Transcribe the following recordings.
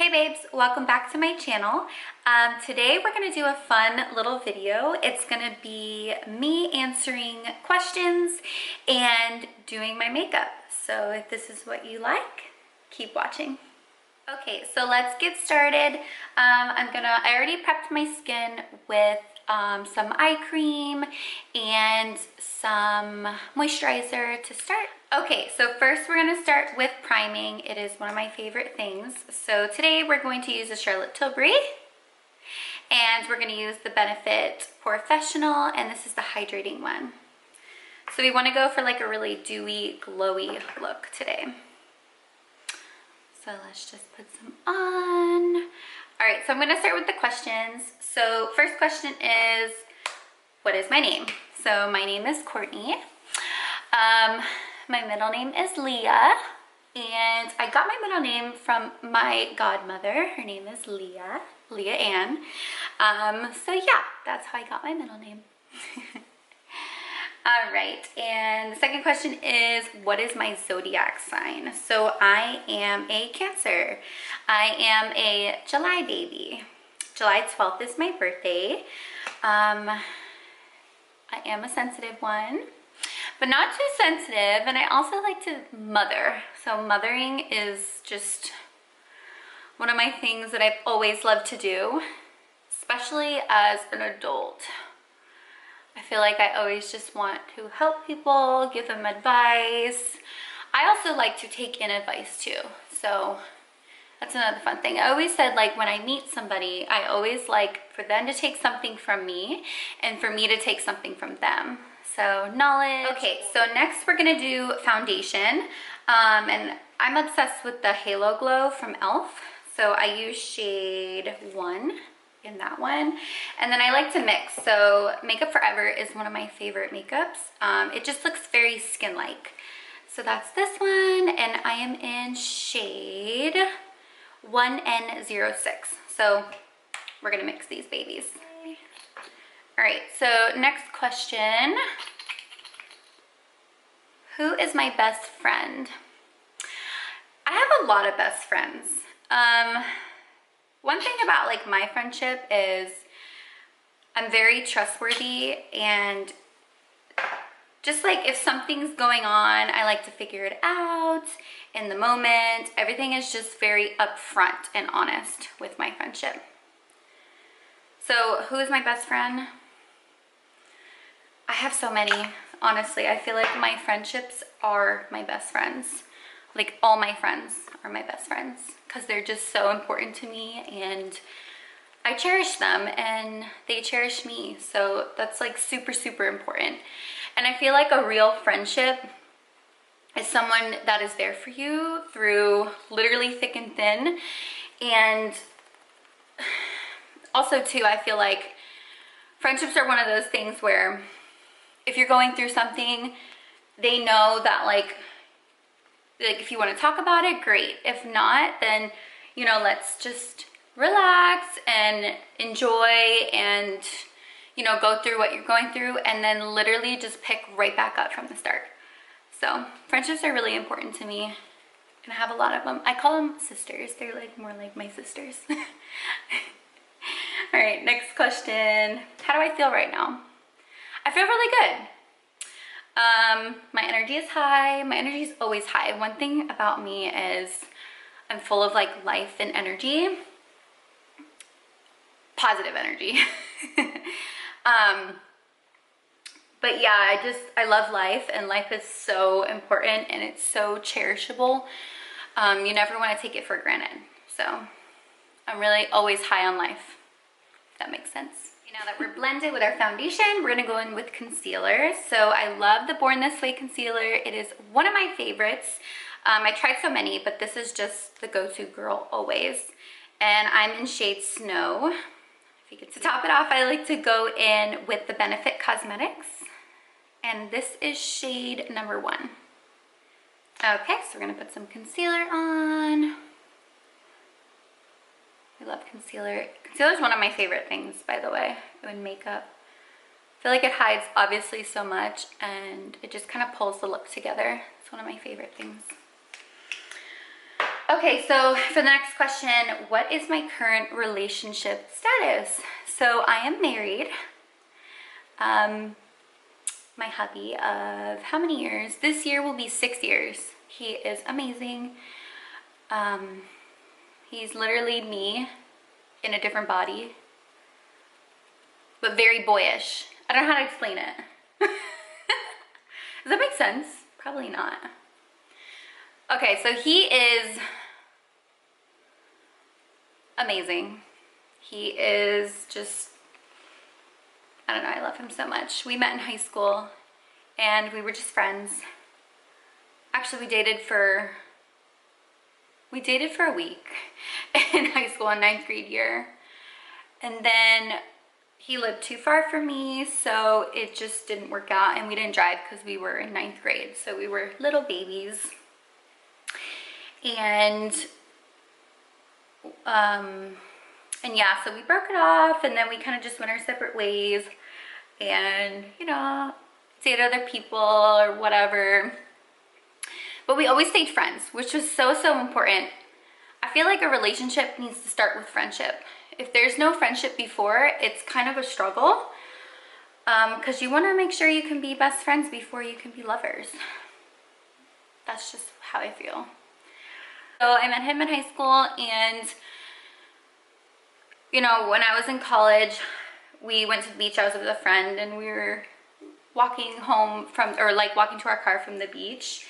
Hey babes, welcome back to my channel. Today we're going to do a fun little video. It's going to be me answering questions and doing my makeup. So if this is what you like, keep watching. Okay, so let's get started. I already prepped my skin with some eye cream and some moisturizer to start. Okay, so first we're gonna start with priming. It is one of my favorite things. So today we're going to use the Charlotte Tilbury, and we're gonna use the Benefit Professional, and this is the hydrating one. So we wanna go for like a really dewy, glowy look today. So let's just put some on. All right, so I'm gonna start with the questions. So first question is, what is my name? So my name is Courtney. My middle name is Leah, and I got my middle name from my godmother. Her name is Leah Ann. So yeah, that's how I got my middle name. All right, and the second question is, what is my zodiac sign? So I am a Cancer. I am a July baby. July 12th is my birthday. I am a sensitive one, but not too sensitive, and I also like to mother. So mothering is just one of my things that I've always loved to do, especially as an adult. I feel like I always just want to help people, give them advice. I also like to take in advice too, so that's another fun thing. I always said, like, when I meet somebody, I always like for them to take something from me and for me to take something from them. So knowledge. Okay, so next we're gonna do foundation. And I'm obsessed with the Halo Glow from e.l.f. So I use shade 1 in that one. And then I like to mix. So Makeup Forever is one of my favorite makeups. It just looks very skin-like. So that's this one, and I am in shade 1N06. So we're gonna mix these babies. All right, so next question. Who is my best friend? I have a lot of best friends. One thing about like my friendship is I'm very trustworthy, and just like if something's going on, I like to figure it out in the moment. Everything is just very upfront and honest with my friendship. So who is my best friend? I have so many, honestly. I feel like my friendships are my best friends. Like all my friends are my best friends because they're just so important to me, and I cherish them and they cherish me. So that's like super, super important. And I feel like a real friendship is someone that is there for you through literally thick and thin. And also too, I feel like friendships are one of those things where if you're going through something, they know that like if you want to talk about it, great. If not, then, you know, let's just relax and enjoy and, you know, go through what you're going through, and then literally just pick right back up from the start. So friendships are really important to me, and I have a lot of them. I call them sisters. They're like more like my sisters. All right, next question. How do I feel right now? I feel really good. My energy is high. My energy is always high. One thing about me is I'm full of like life and energy. Positive energy. But yeah, I love life, and life is so important and it's so cherishable. You never want to take it for granted. So I'm really always high on life, if that makes sense. Now that we're blended with our foundation, we're gonna go in with concealer. So I love the Born This Way concealer. It is one of my favorites. I tried so many, but this is just the go-to girl always. And I'm in shade Snow. If you could see. To top it off, I like to go in with the Benefit Cosmetics. And this is shade number 1. Okay, so we're gonna put some concealer on. I love concealer. Concealer is one of my favorite things, by the way, in makeup. I feel like it hides obviously so much, and it just kind of pulls the look together. It's one of my favorite things. Okay, so for the next question, what is my current relationship status? So I am married. My hubby of how many years? This year will be 6 years. He is amazing. He's literally me in a different body, but very boyish. I don't know how to explain it. Does that make sense? Probably not. Okay, so he is amazing. He is just, I don't know, I love him so much. We met in high school and we were just friends. Actually, we dated for a week in high school in 9th grade year. And then he lived too far from me, so it just didn't work out, and we didn't drive because we were in 9th grade, so we were little babies. And yeah, so we broke it off, and then we kind of just went our separate ways, and you know, dated other people or whatever. But we always stayed friends, which was so important. I feel like a relationship needs to start with friendship. If there's no friendship before, it's kind of a struggle, because you want to make sure you can be best friends before you can be lovers. That's just how I feel. So I met him in high school, and you know, when I was in college, we went to the beach. I was with a friend, and we were walking home from, or like walking to our car from the beach,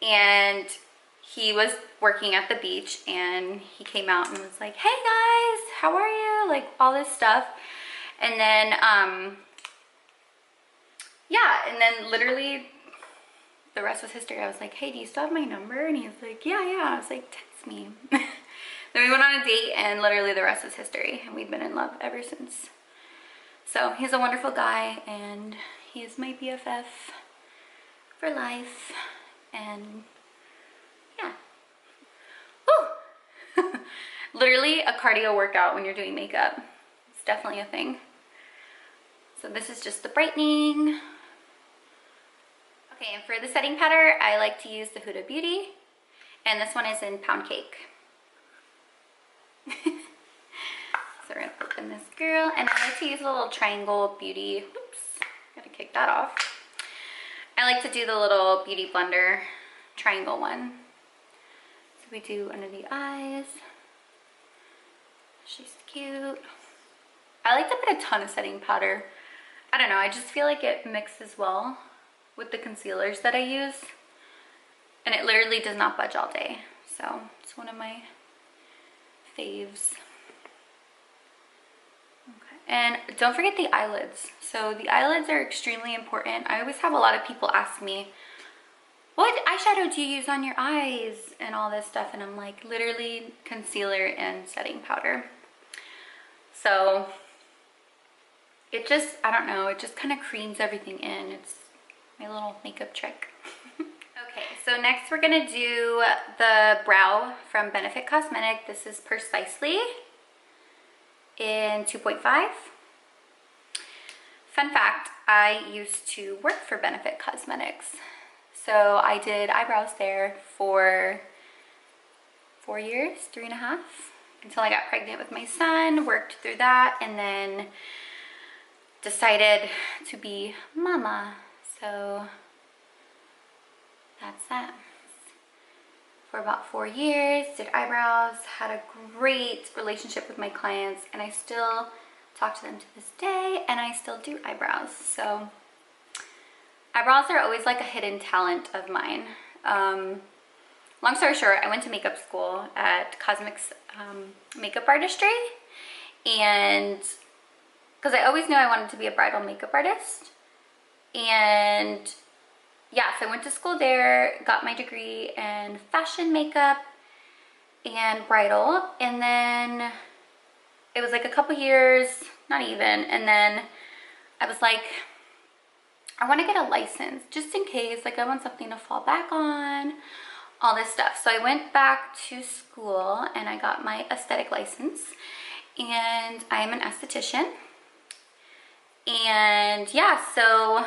and he was working at the beach, and he came out and was like, hey guys, how are you? Like all this stuff. And then, yeah, and then literally the rest was history. I was like, hey, do you still have my number? And he was like, yeah. I was like, text me. Then we went on a date, and literally the rest is history. And we've been in love ever since. So he's a wonderful guy, and he is my BFF for life. And yeah. Woo! Literally a cardio workout when you're doing makeup. It's definitely a thing. So this is just the brightening. Okay, and for the setting powder, I like to use the Huda Beauty. And this one is in Pound Cake. So we're gonna open this girl, and I like to use a little Triangle Beauty. Oops, gotta kick that off. I like to do the little Beauty Blender triangle one. So we do under the eyes. She's cute. I like to put a ton of setting powder. I don't know, I just feel like it mixes well with the concealers that I use. And it literally does not budge all day. So it's one of my faves. Okay. And don't forget the eyelids. So the eyelids are extremely important. I always have a lot of people ask me, what eyeshadow do you use on your eyes and all this stuff? And I'm like, literally concealer and setting powder. So it just, I don't know, it just kind of creams everything in. It's my little makeup trick. Okay, so next we're gonna do the brow from Benefit Cosmetic. This is Precisely in 2.5. Fun fact, I used to work for Benefit Cosmetics. So I did eyebrows there for 4 years, 3.5, until I got pregnant with my son, worked through that, and then decided to be mama. So that's that. For about 4 years, did eyebrows, had a great relationship with my clients, and I still talk to them to this day, and I still do eyebrows. So eyebrows are always like a hidden talent of mine. Long story short, I went to makeup school at Cosmic's makeup artistry, and because I always knew I wanted to be a bridal makeup artist. And yeah, so I went to school there, got my degree in fashion makeup and bridal, and then it was like a couple years, not even, and then I was like, I want to get a license just in case, like I want something to fall back on, all this stuff. So I went back to school and I got my aesthetic license, and I am an esthetician. And yeah, so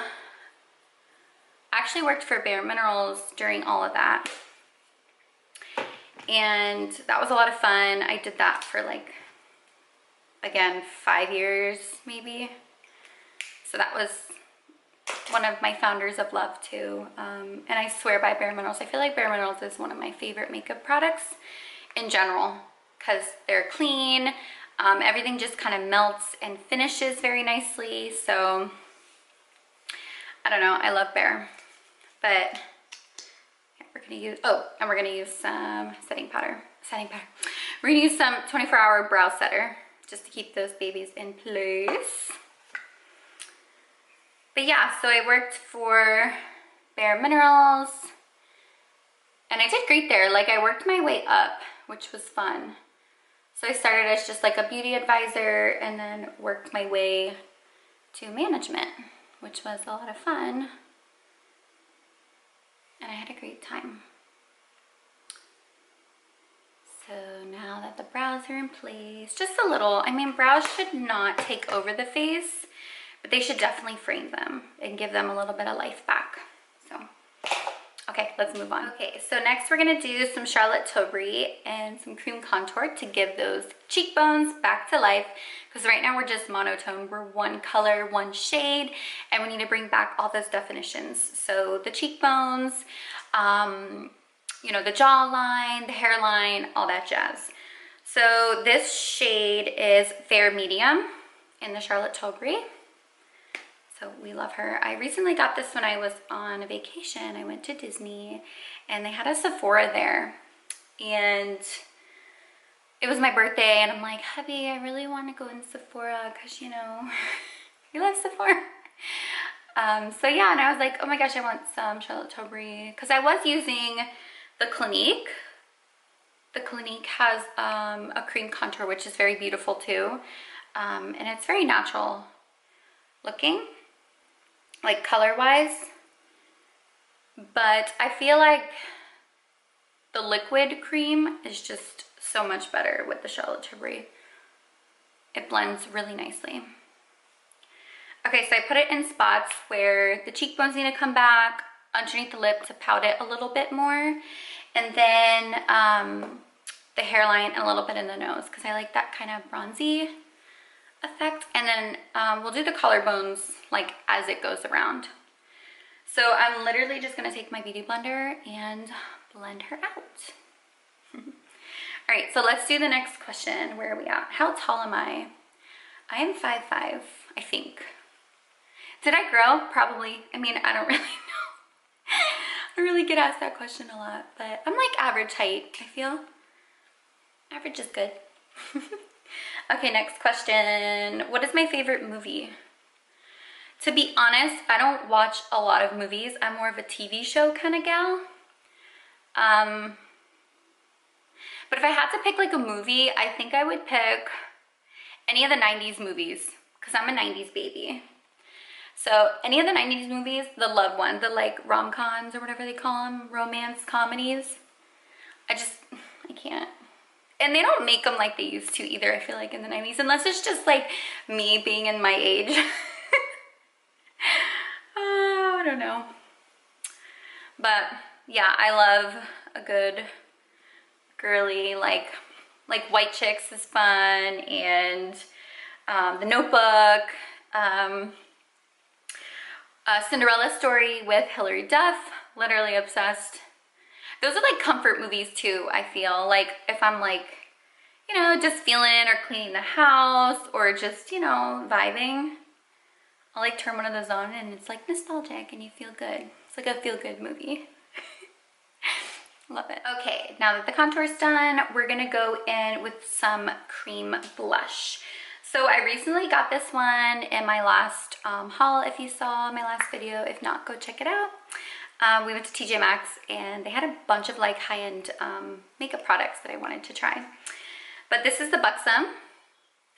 I actually worked for Bare Minerals during all of that. and that was a lot of fun. I did that for like, again, 5 years maybe. So that was one of my founders of love too. And I swear by Bare Minerals. I feel like Bare Minerals is one of my favorite makeup products in general because they're clean. Everything just kind of melts and finishes very nicely. So I don't know, I love Bare. But yeah, we're gonna use, oh, and we're gonna use some setting powder. We're gonna use some 24-hour brow setter just to keep those babies in place. But yeah, so I worked for Bare Minerals and I did great there. Like, I worked my way up, which was fun. So I started as just like a beauty advisor and then worked my way to management, which was a lot of fun. And I had a great time. So now that the brows are in place, just a little, I mean, brows should not take over the face, but they should definitely frame them and give them a little bit of life back. So, okay, let's move on. Okay, so next we're gonna do some Charlotte Tilbury and some cream contour to give those cheekbones back to life, because right now we're just monotone. We're one color, one shade, and we need to bring back all those definitions. So the cheekbones, you know, the jawline, the hairline, all that jazz. So this shade is Fair Medium in the Charlotte Tilbury. So we love her. I recently got this when I was on a vacation. I went to Disney and they had a Sephora there. And it was my birthday and I'm like, hubby, I really want to go in Sephora because, you know, we love Sephora. So yeah, and I was like, oh my gosh, I want some Charlotte Tilbury, because I was using the Clinique. The Clinique has a cream contour, which is very beautiful too. And it's very natural looking, like color-wise, but I feel like the liquid cream is just so much better with the Charlotte Tilbury. It blends really nicely. Okay, so I put it in spots where the cheekbones need to come back, underneath the lip to pout it a little bit more, and then the hairline and a little bit in the nose, because I like that kind of bronzy effect. And then we'll do the collarbones like as it goes around. So I'm literally just gonna take my beauty blender and blend her out. All right, so let's do the next question. Where are we at? How tall am I? I am 5'5", I think. Did I grow? Probably. I mean, I don't really know. I really get asked that question a lot, but I'm like average height, I feel. Average is good. Okay, next question. What is my favorite movie? To be honest, I don't watch a lot of movies. I'm more of a TV show kind of gal. But if I had to pick like a movie, I think I would pick any of the 90s movies, because I'm a 90s baby. So any of the 90s movies, the love one, the like rom-coms or whatever they call them, romance comedies, I can't. And they don't make them like they used to either, I feel like, in the 90s, unless it's just like me being in my age. Oh, I don't know. But yeah, I love a good girly, like White Chicks is fun, and The Notebook, Cinderella Story with Hilary Duff, literally obsessed. Those are like comfort movies too, I feel. Like if I'm like, you know, just feeling or cleaning the house or just, you know, vibing, I'll like turn one of those on and it's like nostalgic and you feel good. It's like a feel-good movie. Love it. Okay, now that the contour's done, we're gonna go in with some cream blush. So I recently got this one in my last haul, if you saw my last video. If not, go check it out. We went to TJ Maxx and they had a bunch of like high-end makeup products that I wanted to try. But this is the Buxom.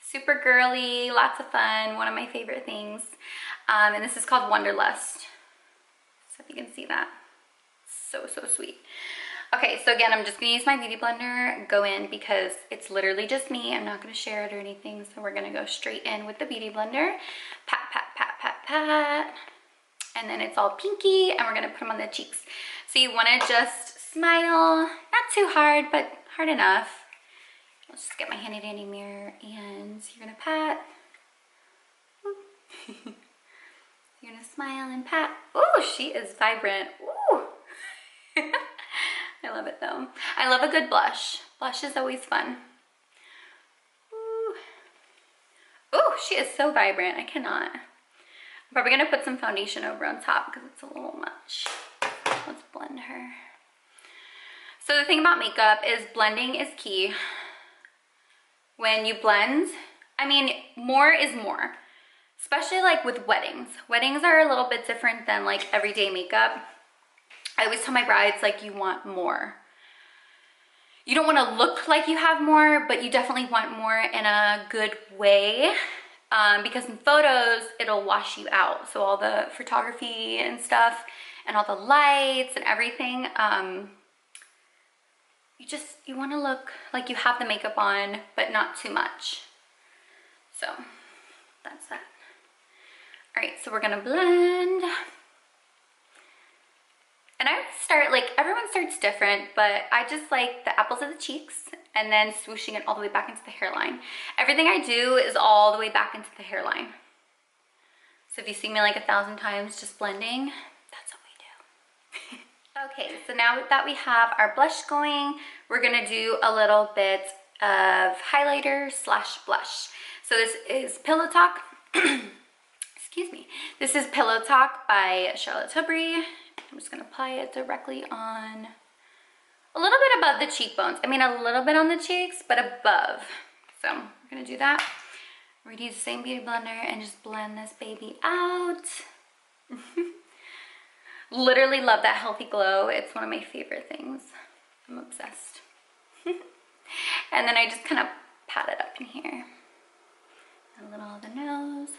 Super girly, lots of fun, one of my favorite things. And this is called Wonderlust. So if you can see that. So, so sweet. Okay, so again, I'm just gonna use my beauty blender, go in, because it's literally just me. I'm not gonna share it or anything, so we're gonna go straight in with the beauty blender. Pat, pat, pat, pat, pat. And then it's all pinky, and we're gonna put them on the cheeks. So you wanna just smile, not too hard, but hard enough. Let's just get my handy dandy mirror and you're gonna pat. You're gonna smile and pat. Oh, she is vibrant. Ooh. I love it though. I love a good blush. Blush is always fun. Ooh. Ooh, she is so vibrant. I cannot. I'm probably gonna put some foundation over on top because it's a little much. Let's blend her. So the thing about makeup is blending is key. When you blend, I mean, more is more. Especially like with weddings. Weddings are a little bit different than like everyday makeup. I always tell my brides, like, you want more. You don't want to look like you have more, but you definitely want more in a good way. Because in photos, it'll wash you out. So all the photography and stuff and all the lights and everything, you want to look like you have the makeup on, but not too much. So that's that. All right, so we're gonna blend. And I start, like, everyone starts different, but I just like the apples of the cheeks and then swooshing it all the way back into the hairline. Everything I do is all the way back into the hairline. So if you see me like 1,000 times just blending, that's what we do. Okay, so now that we have our blush going, we're gonna do a little bit of highlighter slash blush. So this is Pillow Talk. Excuse me. This is Pillow Talk by Charlotte Tilbury. I'm just gonna apply it directly on a little bit above the cheekbones. I mean, a little bit on the cheeks, but above. So we're gonna do that. We're gonna use the same beauty blender and just blend this baby out. Literally love that healthy glow. It's one of my favorite things. I'm obsessed. And then I just kind of pat it up in here. A little on the nose.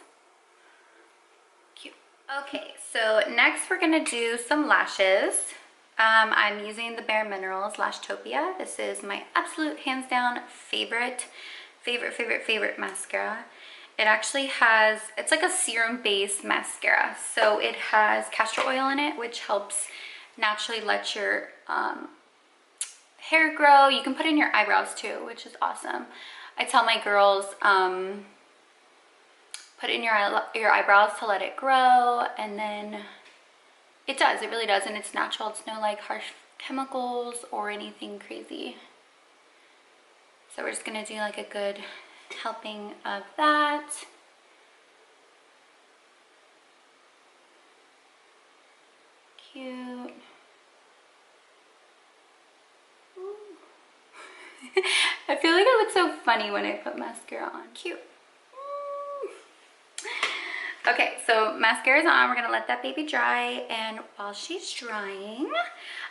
Cute. Okay, so next we're gonna do some lashes. I'm using the Bare Minerals Lashtopia. This is my absolute hands down favorite mascara. It actually has, it's like a serum based mascara. So it has castor oil in it, which helps naturally let your hair grow. You can put in your eyebrows too, which is awesome. I tell my girls, put in your eyebrows to let it grow, and then it does, it really does, and it's natural. It's no like harsh chemicals or anything crazy. So we're just gonna do like a good helping of that. Cute. I feel like I look so funny when I put mascara on. Cute. Okay, so mascara's on. We're gonna let that baby dry, and while she's drying,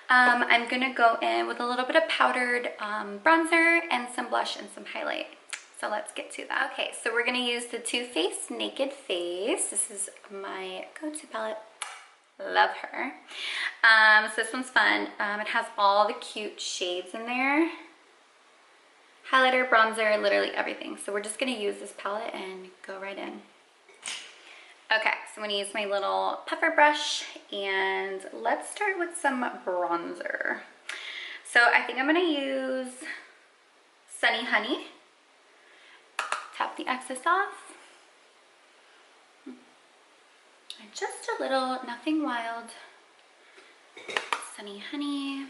I'm gonna go in with a little bit of powdered bronzer and some blush and some highlight. So let's get to that. Okay, so we're gonna use the Too Faced Naked Face. This is my go-to palette. Love her. So this one's fun. It has all the cute shades in there. Highlighter, bronzer, literally everything. So we're just gonna use this palette and go right in. Okay, so I'm gonna use my little puffer brush, and let's start with some bronzer. So I think I'm gonna use Sunny Honey. Tap the excess off. And just a little, nothing wild. Sunny Honey.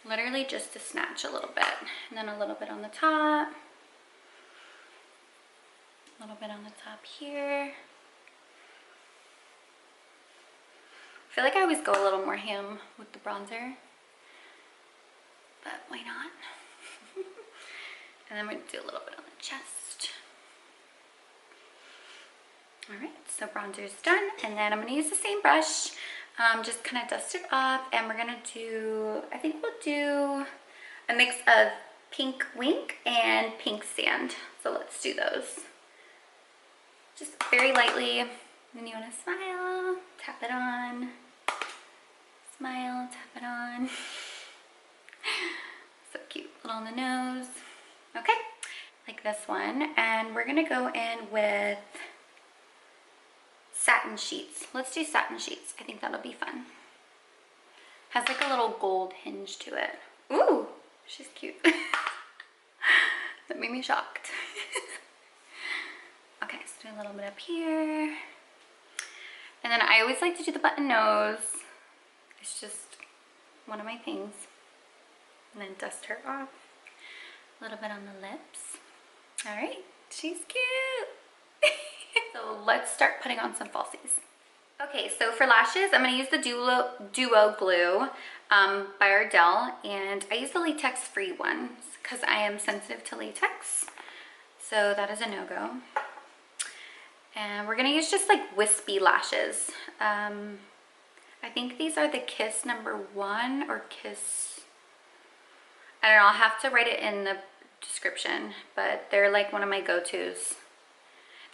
Literally just to snatch a little bit. And then a little bit on the top. A little bit on the top here. I feel like I always go a little more ham with the bronzer, but why not? And then we're gonna do a little bit on the chest. All right, so bronzer's done, and then I'm gonna use the same brush, just kind of dust it off, and we're gonna do, I think we'll do a mix of Pink Wink and Pink Sand. So let's do those. Just very lightly. Then you want to smile, tap it on, smile, tap it on. So cute, little on the nose. Okay, like this one. And we're gonna go in with Satin Sheets. Let's do Satin Sheets. I think that'll be fun. Has like a little gold hinge to it. Ooh, she's cute. That made me shocked. Okay, so do a little bit up here. And then I always like to do the button nose. It's just one of my things. And then dust her off. A little bit on the lips. All right, she's cute. So let's start putting on some falsies. Okay, so for lashes, I'm gonna use the Duo Glue by Ardell, and I use the latex-free ones because I am sensitive to latex. So that is a no-go. And we're gonna use just like wispy lashes. I think these are the Kiss #1 or Kiss, I don't know, I'll have to write it in the description, but they're like one of my go-tos.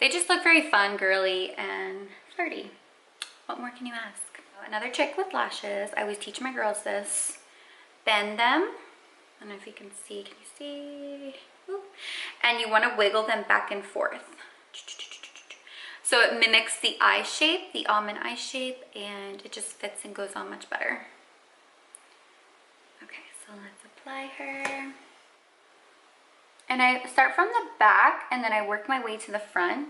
They just look very fun, girly, and flirty. What more can you ask? Another trick with lashes, I always teach my girls this. Bend them. I don't know if you can see. Can you see? Ooh. And you want to wiggle them back and forth. So it mimics the eye shape, the almond eye shape, and it just fits and goes on much better. Okay, so let's apply her. And I start from the back and then I work my way to the front.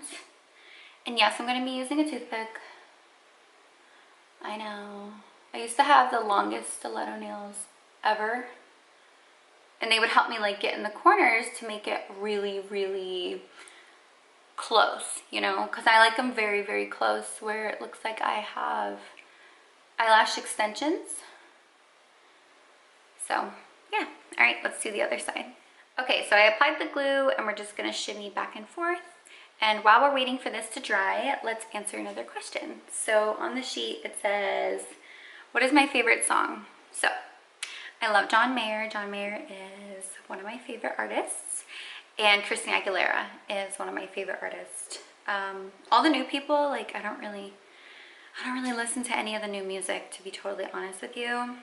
And yes, I'm going to be using a toothpick. I know. I used to have the longest stiletto nails ever. And they would help me like get in the corners to make it really, really close, you know, because I like them very, very close where it looks like I have eyelash extensions. So yeah, all right, let's do the other side. Okay, so I applied the glue and we're just gonna shimmy back and forth. And while we're waiting for this to dry, let's answer another question. So on the sheet it says, what is my favorite song? So I love John Mayer. John Mayer is one of my favorite artists. And Christina Aguilera is one of my favorite artists. All the new people, like I don't really listen to any of the new music, to be totally honest with you. I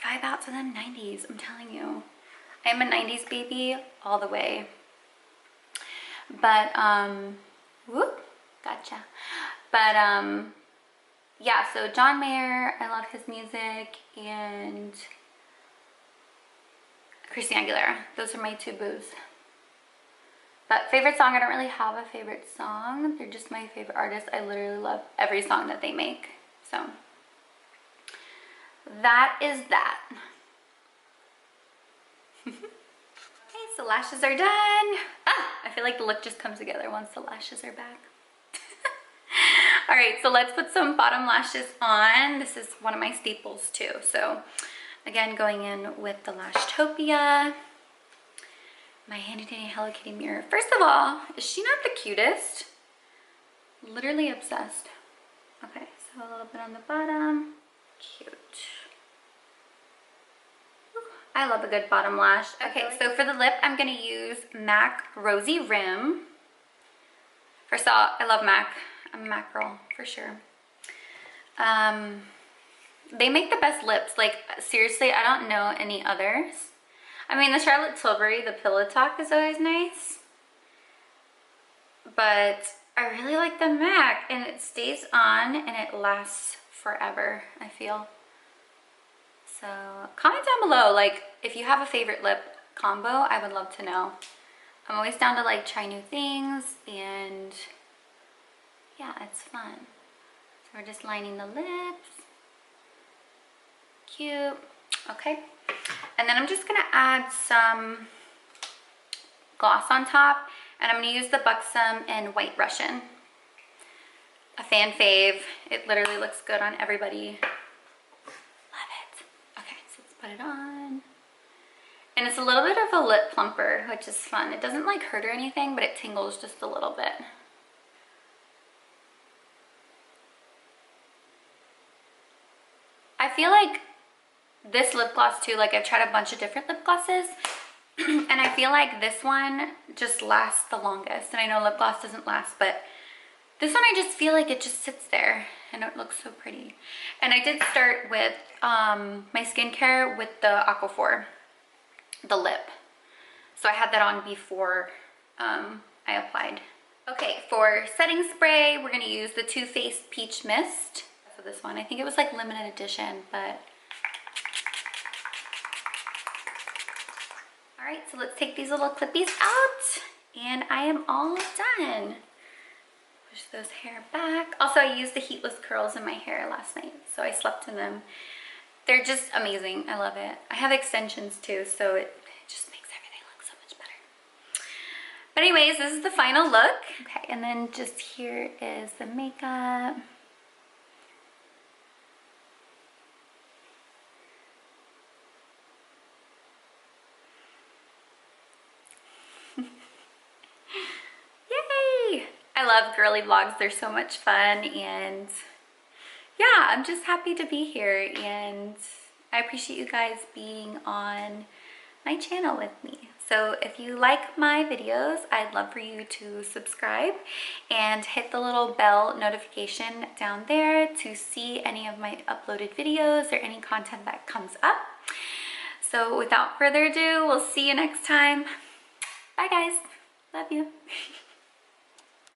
vibe out to them 90s, I'm telling you. I am a 90s baby all the way. But, whoop, gotcha. But, yeah, so John Mayer, I love his music, and Christina Aguilera. Those are my two boos. But favorite song, I don't really have a favorite song. They're just my favorite artists. I literally love every song that they make. So that is that. Okay, so lashes are done. I feel like the look just comes together once the lashes are back. All right, so let's put some bottom lashes on. This is one of my staples too. So again, going in with the Lashtopia, my handy dandy Hello Kitty mirror. First of all, is she not the cutest? Literally obsessed. Okay, so a little bit on the bottom. Cute. I love a good bottom lash. Okay, so for the lip, I'm gonna use MAC Rosy Rim. First of all, I love MAC. I'm a MAC girl, for sure. They make the best lips. Like, seriously, I don't know any others. I mean, the Charlotte Tilbury, the Pillow Talk is always nice. But I really like the MAC, and it stays on, and it lasts forever, I feel. So comment down below, like, if you have a favorite lip combo, I would love to know. I'm always down to like try new things, and yeah, it's fun. So we're just lining the lips. Cute. Okay. And then I'm just gonna add some gloss on top, and I'm gonna use the Buxom in White Russian. A fan fave. It literally looks good on everybody. Put it on. And it's a little bit of a lip plumper, which is fun. It doesn't like hurt or anything, but it tingles just a little bit. I feel like this lip gloss too, like I've tried a bunch of different lip glosses and I feel like this one just lasts the longest. And I know lip gloss doesn't last, but this one I just feel like it just sits there and it looks so pretty. And I did start with my skincare with the Aquaphor, the lip. So I had that on before I applied. Okay, for setting spray, we're gonna use the Too Faced Peach Mist. So this one. I think it was like limited edition, but. All right, so let's take these little clippies out and I am all done. Push those hair back. Also, I used the heatless curls in my hair last night, so I slept in them. They're just amazing. I love it. I have extensions too, so it just makes everything look so much better. But anyways, this is the final look. Okay, and then just here is the makeup. Yay! I love girly vlogs. They're so much fun, and yeah, I'm just happy to be here, and I appreciate you guys being on my channel with me. So if you like my videos, I'd love for you to subscribe and hit the little bell notification down there to see any of my uploaded videos or any content that comes up. So without further ado, we'll see you next time. Bye guys. Love you.